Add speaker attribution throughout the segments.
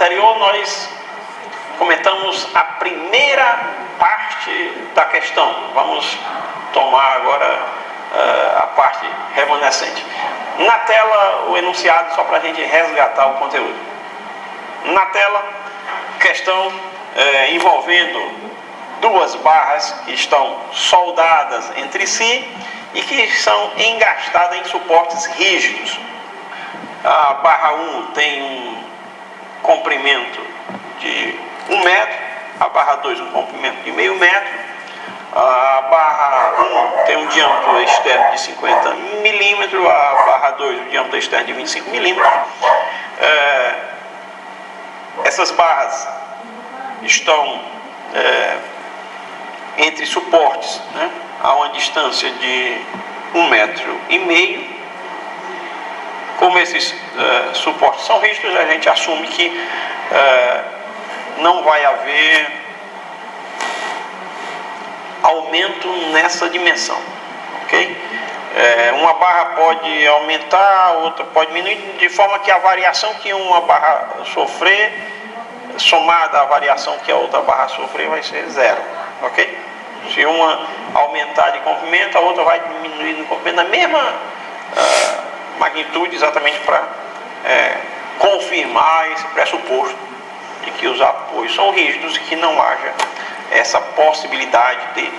Speaker 1: anterior nós comentamos a primeira parte da questão. Vamos tomar agora a parte remanescente. Na tela o enunciado, só para a gente resgatar o conteúdo. Na tela, questão envolvendo duas barras que estão soldadas entre si e que são engastadas em suportes rígidos. A barra 1 tem um comprimento de 1 metro, a barra 2 um comprimento de meio metro, a barra 1 tem um diâmetro externo de 50 milímetros, a barra 2 um diâmetro externo de 25 milímetros. Essas barras estão entre suportes, né, a uma distância de 1,5 metro. Como esses suportes são rígidos, a gente assume que não vai haver aumento nessa dimensão, ok? Uma barra pode aumentar, outra pode diminuir, de forma que a variação que uma barra sofrer, somada à variação que a outra barra sofrer, vai ser zero, ok? Se uma aumentar de comprimento, a outra vai diminuir de comprimento na mesma magnitude, exatamente para confirmar esse pressuposto de que os apoios são rígidos e que não haja essa possibilidade de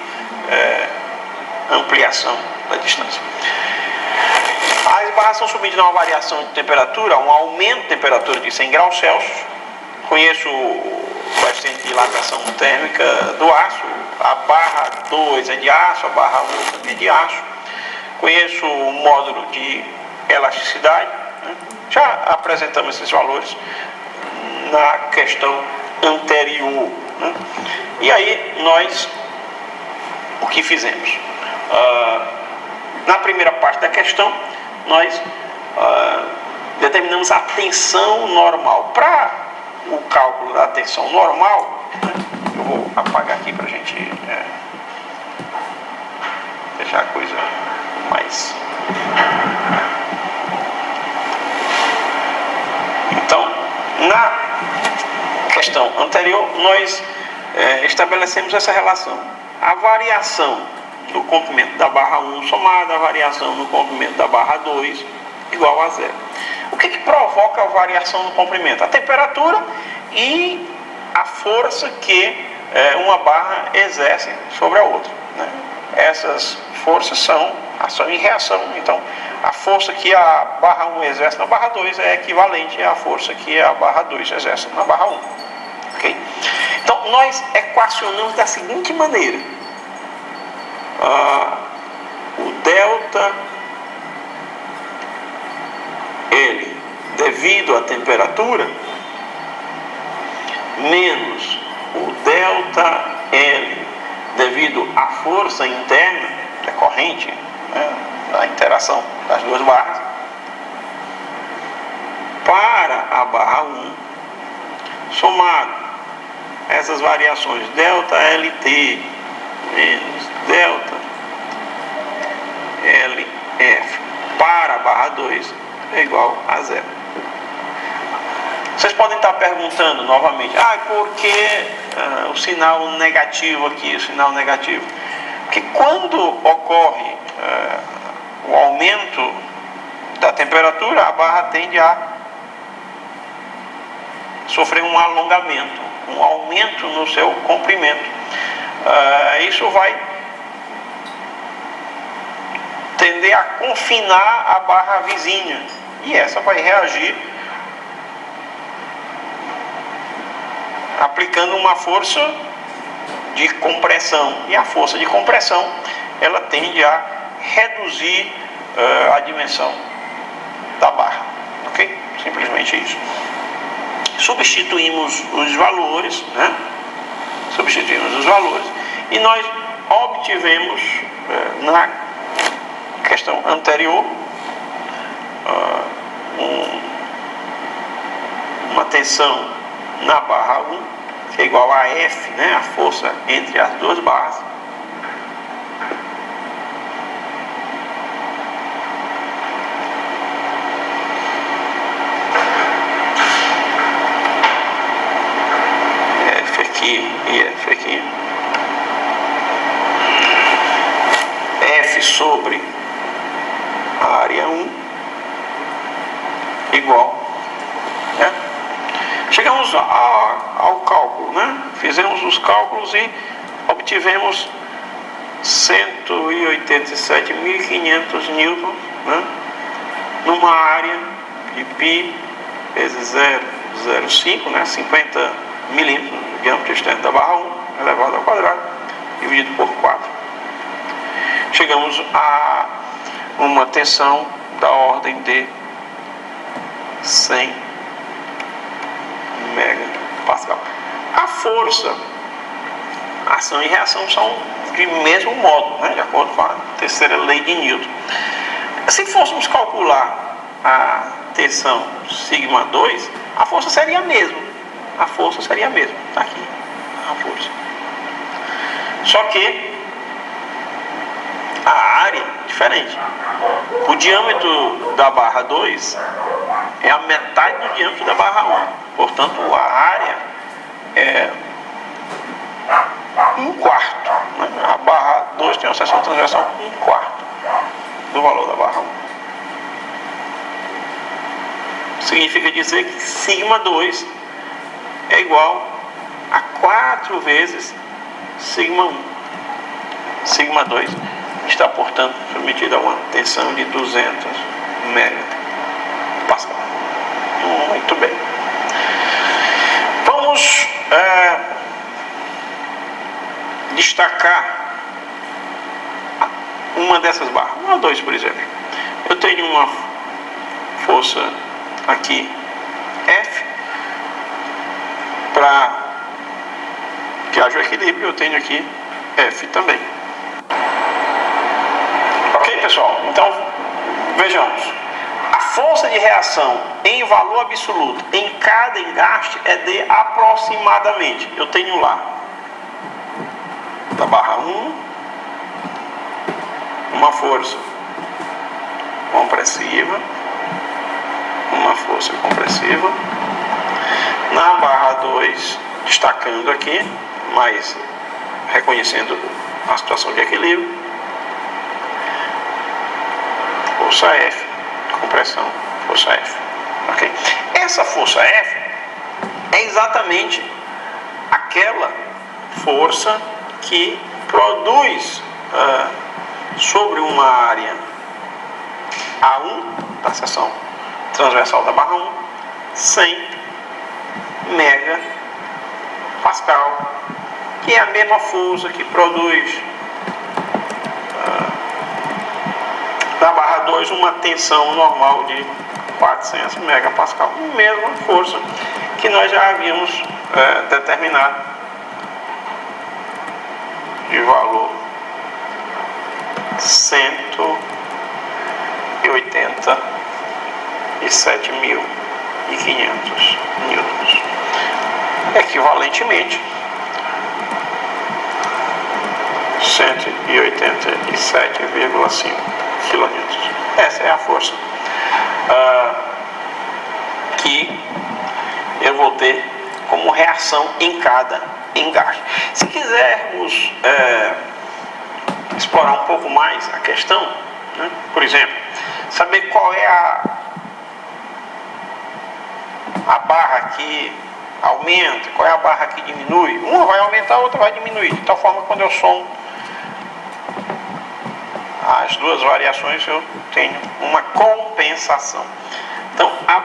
Speaker 1: ampliação da distância. As barras são submetidas a uma variação de temperatura, um aumento de temperatura de 100 graus Celsius. Conheço o coeficiente de dilatação térmica do aço. A barra 2 é de aço, a barra 1 também é de aço. Conheço o módulo de elasticidade, né? Já apresentamos esses valores na questão anterior, né? E aí nós o que fizemos? Na primeira parte da questão nós determinamos a tensão normal. Para o cálculo da tensão normal, né? Eu vou apagar aqui para a gente deixar a coisa mais... Então, na questão anterior, nós estabelecemos essa relação. A variação no comprimento da barra 1 somada à variação no comprimento da barra 2 igual a zero. O que provoca a variação no comprimento? A temperatura e a força que uma barra exerce sobre a outra, né? Essas forças são ação e reação. Então, a força que a barra 1 exerce na barra 2 é equivalente à força que a barra 2 exerce na barra 1. Okay? Então, nós equacionamos da seguinte maneira. O delta L devido à temperatura menos o delta L devido à força interna decorrente, né, da interação das duas barras para a barra 1 somado essas variações delta LT menos delta LF para a barra 2 é igual a zero. Vocês podem estar perguntando novamente, por que o sinal negativo aqui, o sinal negativo? Porque quando ocorre o aumento da temperatura, a barra tende a sofrer um alongamento, um aumento no seu comprimento. Isso vai tender a confinar a barra vizinha e essa vai reagir aplicando uma força de compressão, e a força de compressão ela tende a reduzir a dimensão da barra, ok? Simplesmente isso. Substituímos os valores, né? Substituímos os valores e nós obtivemos na questão anterior uma tensão na barra 1 que é igual a F, né? A força entre as duas barras, aqui e F aqui. F sobre a área 1 igual, né? Chegamos ao cálculo, né? Fizemos os cálculos e obtivemos 187.500 newtons, né? Numa área de π vezes 0,05, né? 50 milímetros de diâmetro externo da barra 1 elevado ao quadrado, dividido por 4. Chegamos a uma tensão da ordem de 100 megapascal. A força, ação e reação são de mesmo modo, né, de acordo com a terceira lei de Newton. Se fôssemos calcular a tensão sigma 2, a força seria a mesma. A força seria a mesma. Está aqui a força. Só que a área é diferente. O diâmetro da barra 2 é a metade do diâmetro da barra 1. Portanto, a área é 1/4. Né? A barra 2 tem uma seção transversal 1/4 do valor da barra 1. Significa dizer que sigma 2 é igual a 4 vezes sigma 1. Sigma 2 está, portanto, submetido a uma tensão de 200 megapascal. Muito bem. Vamos destacar uma dessas barras, uma ou dois, por exemplo. Eu tenho uma força aqui F, para que haja o equilíbrio, eu tenho aqui F também. Ok, pessoal? Então, vejamos. A força de reação em valor absoluto em cada engaste é de aproximadamente. Eu tenho lá da barra 1 uma força compressiva, uma força compressiva. Na barra 2, destacando aqui, mas reconhecendo a situação de equilíbrio, força F, compressão, força F. Okay? Essa força F é exatamente aquela força que produz sobre uma área A1 da seção transversal da barra 1 100 megapascal, que é a mesma força que produz da barra 2 uma tensão normal de 400 megapascal, mesma força que nós já havíamos determinado de valor 187.500 newtons, equivalentemente 187,5 quilonewtons. Essa é a força que eu vou ter como reação em cada engaste. Se quisermos explorar um pouco mais a questão, né? Por exemplo, saber qual é a barra que aumenta, qual é a barra que diminui. Uma vai aumentar, a outra vai diminuir. De tal forma, quando eu somo as duas variações, eu tenho uma compensação. Então, a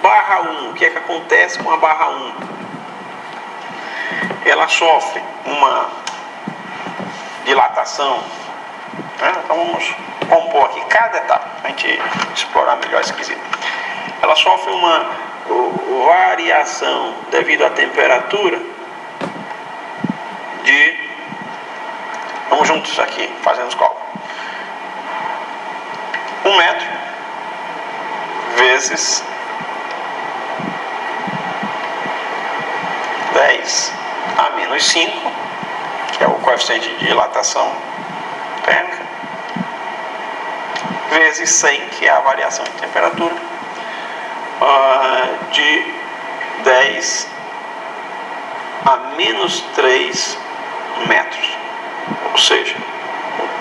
Speaker 1: barra 1, o que é que acontece com a barra 1? Ela sofre uma dilatação, né? Então vamos compor aqui cada etapa para a gente explorar melhor esse quesito. Ela sofre uma variação devido à temperatura de, vamos juntos aqui fazendo os cálculos, 1 metro vezes 10 a menos 5, que é o coeficiente de dilatação térmica, vezes 100, que é a variação de temperatura, de 10 a menos 3 metros, ou seja,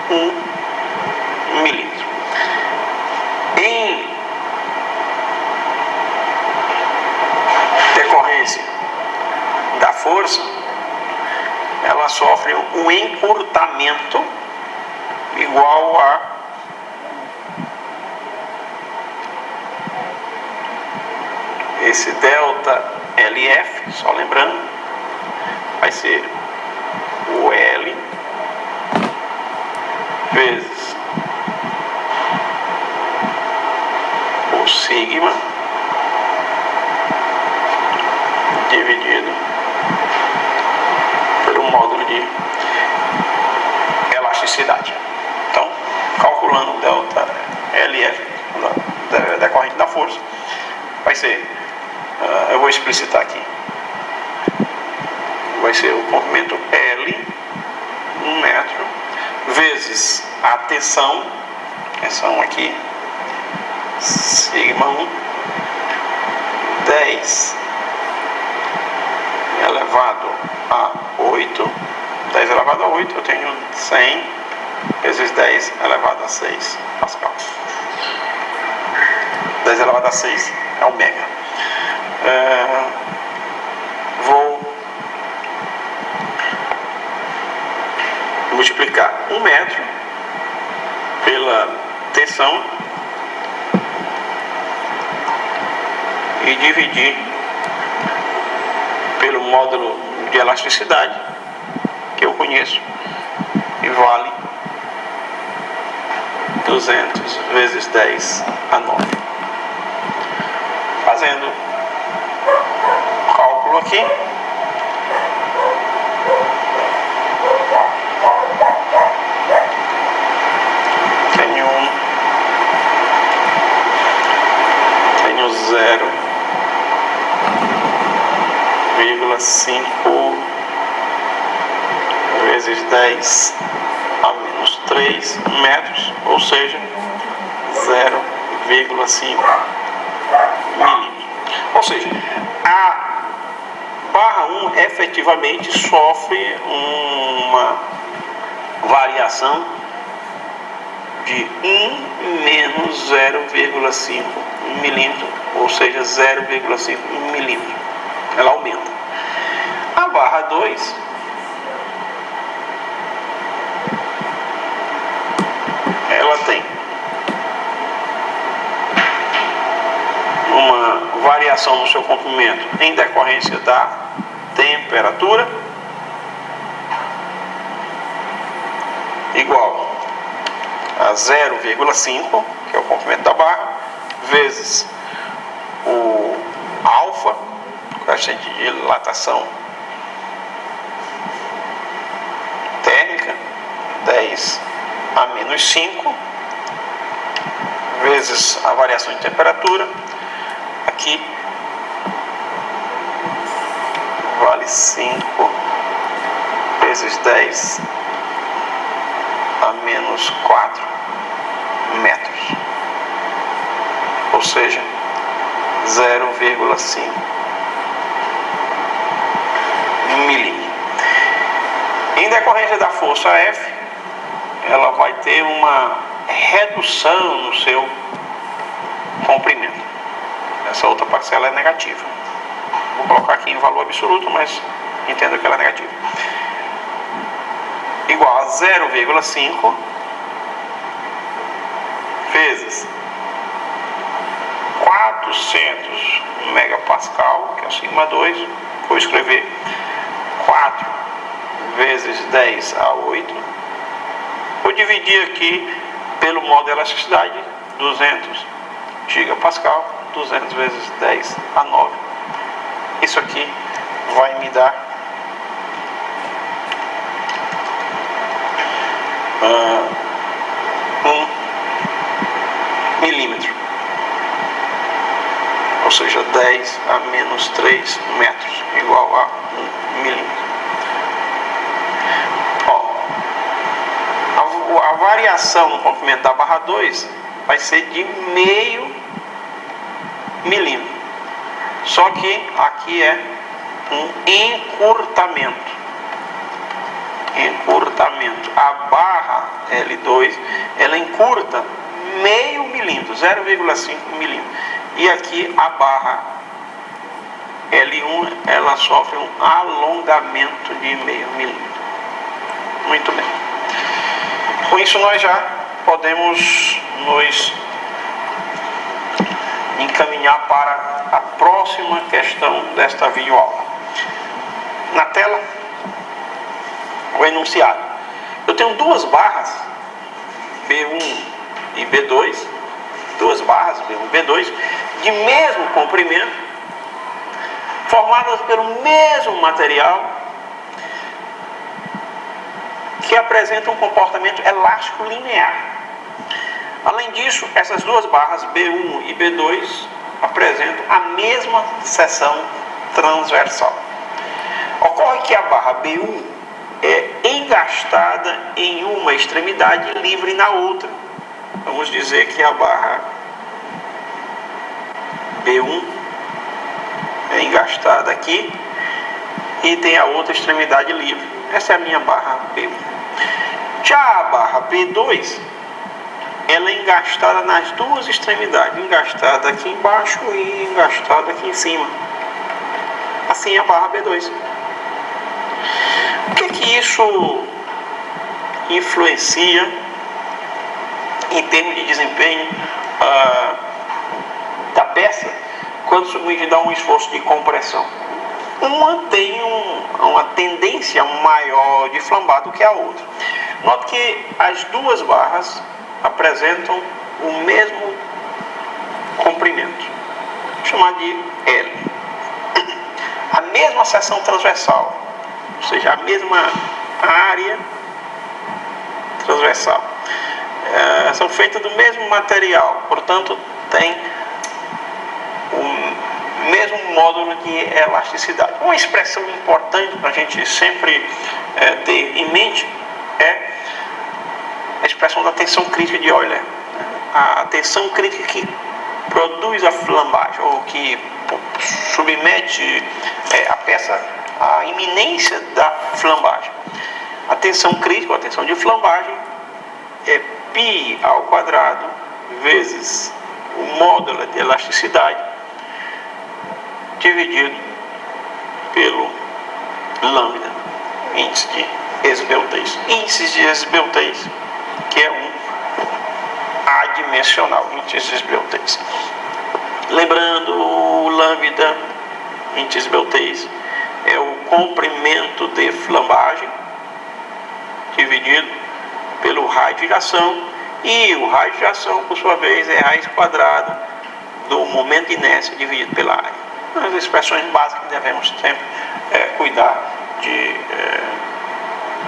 Speaker 1: 1 milímetro. Em decorrência da força, ela sofre um encurtamento igual a esse delta LF, só lembrando, vai ser o L vezes o sigma dividido pelo módulo de elasticidade. Então, calculando o delta LF decorrente da força, vai ser, eu vou explicitar aqui, vai ser o comprimento L, 1 metro, vezes a tensão aqui, sigma 1, 10 elevado a 8, 10 elevado a 8, eu tenho 100 vezes 10 elevado a 6 Pascal. 10 elevado a 6 é ômega. Vou multiplicar 1 metro pela tensão e dividir pelo módulo de elasticidade que eu conheço, e vale 200 vezes 10 a 9. Fazendo o cálculo aqui, tenho 0,5 vezes 10 a menos 3 metros, ou seja, 0,5 milímetros. Ou seja, a barra 1 efetivamente sofre uma variação de 1 menos 0,5 milímetro, ou seja, 0,5 milímetro. Ela aumenta. A barra 2 ela tem uma variação no seu comprimento em decorrência da temperatura, igual a 0,5, que é o comprimento da barra, vezes o alfa, coeficiente de dilatação térmica, 10 a menos 5, vezes a variação de temperatura, aqui vale 5 vezes 10 a menos 4 metros, ou seja, 0,5 milímetro. Em decorrência da força F, ela vai ter uma redução no seu comprimento. Essa outra parcela é negativa. Vou colocar aqui em valor absoluto, mas entendo que ela é negativa. Igual a 0,5 vezes 400 megapascal, que é o sigma 2. Vou escrever 4 vezes 10 a 8. Vou dividir aqui pelo módulo de elasticidade, 200 gigapascal, 200 vezes 10 a 9. Isso aqui vai me dar 1 milímetro, ou seja, 10 a menos 3 metros, igual a 1 milímetro. A variação no comprimento da barra 2 vai ser de meio milímetro. Só que aqui é um encurtamento. A barra L2 ela encurta meio milímetro, 0,5 milímetro. E aqui a barra L1 ela sofre um alongamento de meio milímetro. Muito bem. Com isso nós já podemos nos encaminhar para a próxima questão desta videoaula. Na tela, o enunciado. Eu tenho duas barras, B1 e B2, duas barras, B1 e B2, de mesmo comprimento, formadas pelo mesmo material, que apresentam um comportamento elástico linear. Além disso, essas duas barras B1 e B2 apresentam a mesma seção transversal. Ocorre que a barra B1 é engastada em uma extremidade livre na outra. Vamos dizer que a barra B1 é engastada aqui e tem a outra extremidade livre. Essa é a minha barra B1. Já a barra B2 ela é engastada nas duas extremidades, engastada aqui embaixo e engastada aqui em cima. Assim é a barra B2. O que isso influencia em termos de desempenho da peça quando submetida a um esforço de compressão? Uma tem uma tendência maior de flambar do que a outra. Note que as duas barras apresentam o mesmo comprimento, chamado de L. A mesma seção transversal, ou seja, a mesma área transversal. São feitas do mesmo material, portanto, tem o mesmo módulo de elasticidade. Uma expressão importante para a gente sempre ter em mente é a expressão da tensão crítica de Euler. A tensão crítica que produz a flambagem, ou que submete a peça à iminência da flambagem. A tensão crítica, ou a tensão de flambagem, é π ao quadrado vezes o módulo de elasticidade dividido pelo lambda, índice de esbeltez. Índice de esbeltez, que é um adimensional, índice de esbeltez. Lembrando, o lambda, índice de esbeltez, é o comprimento de flambagem dividido pelo raio de giração, e o raio de giração, por sua vez, é raiz quadrada do momento de inércia dividido pela área. As expressões básicas que devemos sempre cuidar de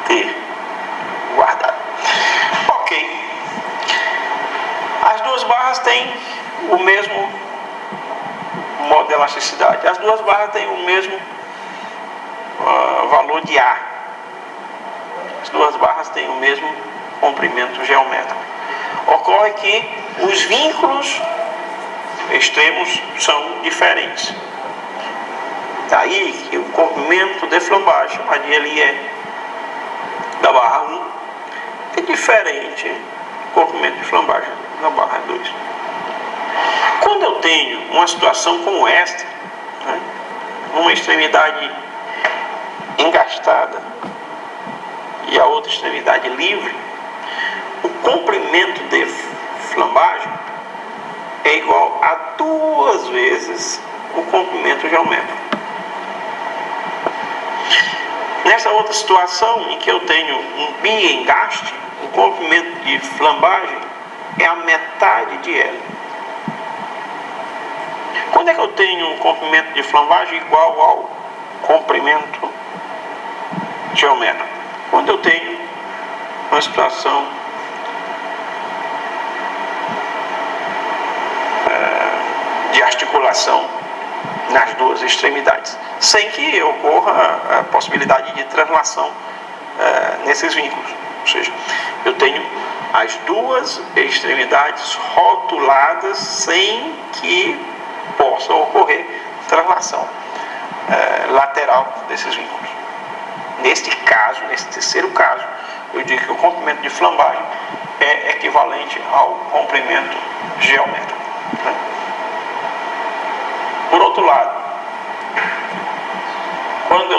Speaker 1: ter guardado. Ok. As duas barras têm o mesmo modo de elasticidade. As duas barras têm o mesmo valor de A. As duas barras têm o mesmo comprimento geométrico. Ocorre que os vínculos extremos são diferentes. Daí que o comprimento de flambagem, chamado de LE, da barra 1, é diferente do comprimento de flambagem da barra 2. Quando eu tenho uma situação como esta, uma extremidade engastada e a outra extremidade livre, o comprimento de flambagem é igual a 2 vezes o comprimento geométrico. Nessa outra situação, em que eu tenho um bi-engaste, o comprimento de flambagem é a metade de L. Quando é que eu tenho um comprimento de flambagem igual ao comprimento geométrico? Quando eu tenho uma situação de articulação nas duas extremidades, sem que ocorra a possibilidade de translação nesses vínculos. Ou seja, eu tenho as duas extremidades rotuladas sem que possa ocorrer translação. lateral desses vínculos. Neste caso, nesse terceiro caso, eu digo que o comprimento de flambagem é equivalente ao comprimento geométrico, né? Por outro lado, quando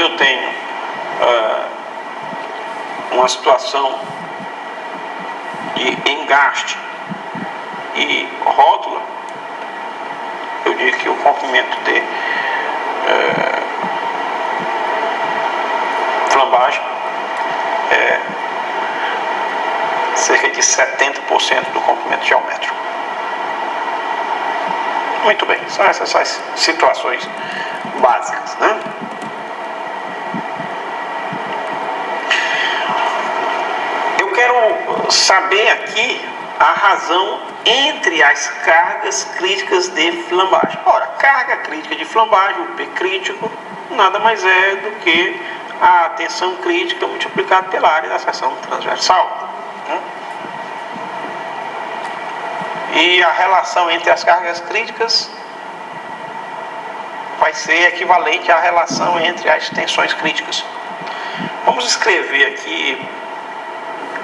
Speaker 1: eu tenho uma situação de engaste e rótula, eu digo que o comprimento de flambagem é cerca de 70% do comprimento geométrico. Muito bem, são essas as situações básicas, né? Eu quero saber aqui a razão entre as cargas críticas de flambagem. Ora, carga crítica de flambagem, o P crítico, nada mais é do que a tensão crítica multiplicada pela área da seção transversal, né? E a relação entre as cargas críticas vai ser equivalente à relação entre as tensões críticas. Vamos escrever aqui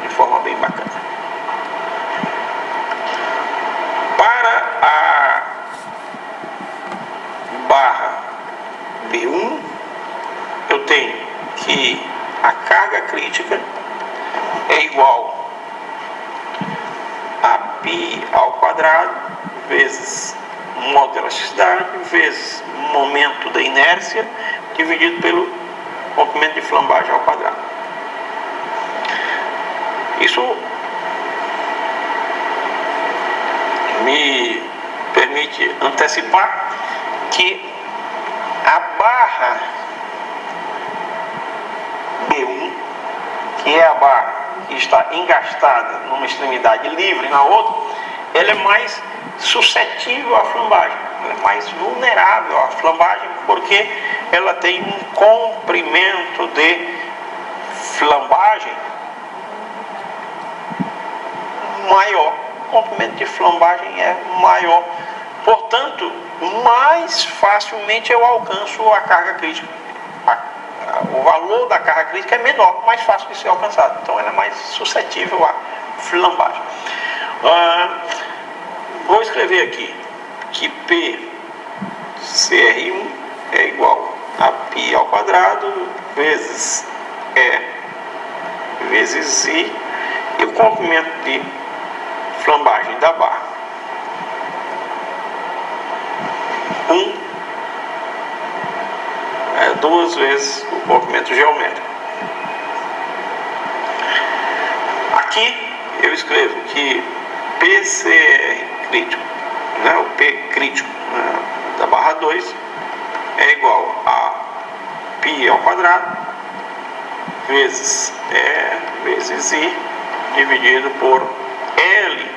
Speaker 1: de forma bem bacana. Para a barra B1, eu tenho que a carga crítica é igual a π ao quadrado vezes modo de elasticidade vezes momento da inércia dividido pelo comprimento de flambagem ao quadrado. Isso me permite antecipar que a barra B1, que é a barra que está engastada numa extremidade livre na outra, ela é mais suscetível à flambagem, ela é mais vulnerável à flambagem porque ela tem um comprimento de flambagem maior. O comprimento de flambagem é maior, portanto, mais facilmente eu alcanço a carga crítica. O valor da carga crítica é menor, mais fácil de ser alcançado, então ela é mais suscetível à flambagem. Vou escrever aqui que PCR1 é igual a π ao quadrado vezes E vezes I, e o comprimento de flambagem da barra 1 é 2 vezes o comprimento geométrico. Aqui eu escrevo que PCR crítico, né, o P crítico, né, da barra 2 é igual a π ao quadrado vezes E vezes I dividido por L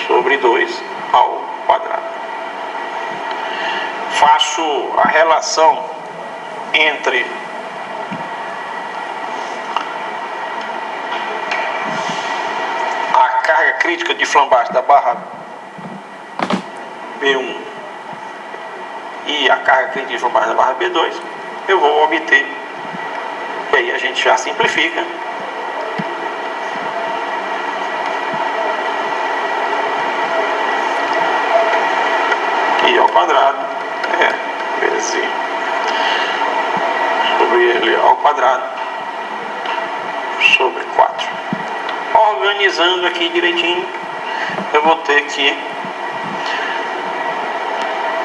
Speaker 1: sobre 2 ao quadrado. Faço a relação entre a carga crítica de flambagem da barra B1 e a carga crítica de flambagem da barra B2, eu vou obter, e aí a gente já simplifica, π ao quadrado vezes I sobre L ao quadrado sobre 4. Organizando aqui direitinho, eu vou ter que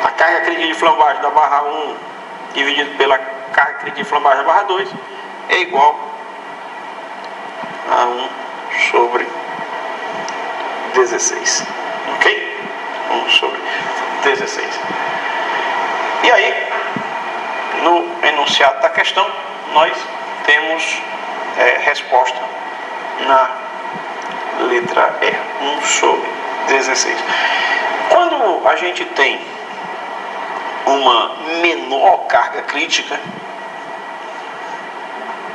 Speaker 1: a carga crítica de flambagem da barra 1 dividido pela carga crítica de flambagem da barra 2 é igual a 1 sobre 16. Ok? 1 sobre 16. E aí, no enunciado da questão, nós temos resposta na letra E, 1 sobre 16. Quando a gente tem uma menor carga crítica,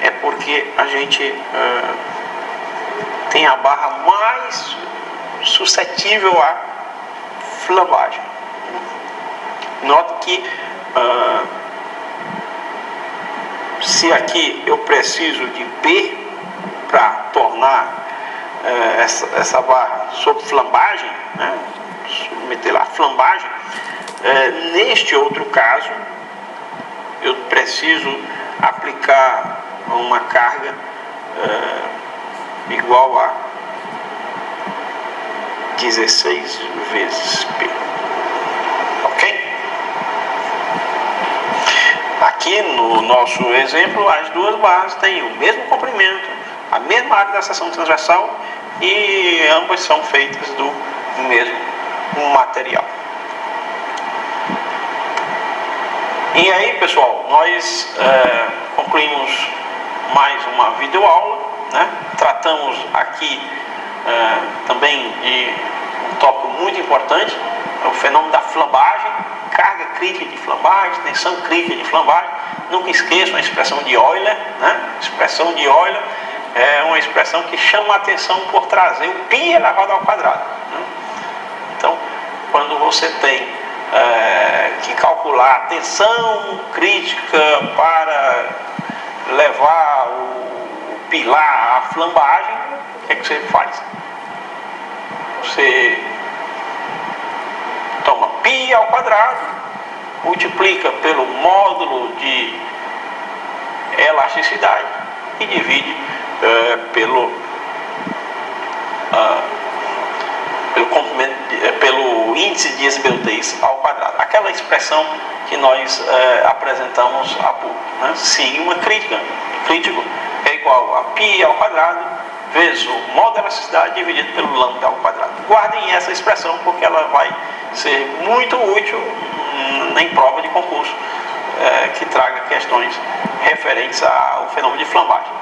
Speaker 1: é porque a gente tem a barra mais suscetível à flambagem. Note que se aqui eu preciso de P para tornar essa barra sob flambagem, né, submeter lá a flambagem, neste outro caso eu preciso aplicar uma carga igual a 16 vezes P. Ok? Aqui no nosso exemplo, as duas barras têm o mesmo comprimento, a mesma área da seção transversal e ambas são feitas do mesmo material. E aí, pessoal, nós concluímos mais uma videoaula, né? Tratamos aqui também de um tópico muito importante, o fenômeno da flambagem, carga crítica de flambagem, tensão crítica de flambagem. Nunca esqueçam a expressão de Euler, né? A expressão de Euler é uma expressão que chama a atenção por trazer o π elevado ao quadrado, né? Então, quando você tem que calcular a tensão crítica para levar o pilar à flambagem, o que é que você faz? Você toma π ao quadrado, multiplica pelo módulo de elasticidade e divide pelo índice de esbeltez ao quadrado. Aquela expressão que nós apresentamos há pouco, né? Sigma crítico é igual a π ao quadrado vezes o módulo de elasticidade dividido pelo lambda ao quadrado. Guardem essa expressão porque ela vai ser muito útil em prova de concurso que traga questões referentes ao fenômeno de flambagem.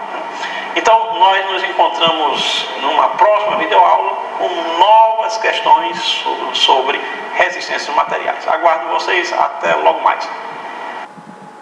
Speaker 1: Então, nós nos encontramos numa próxima videoaula com novas questões sobre resistência de materiais. Aguardo vocês até logo mais.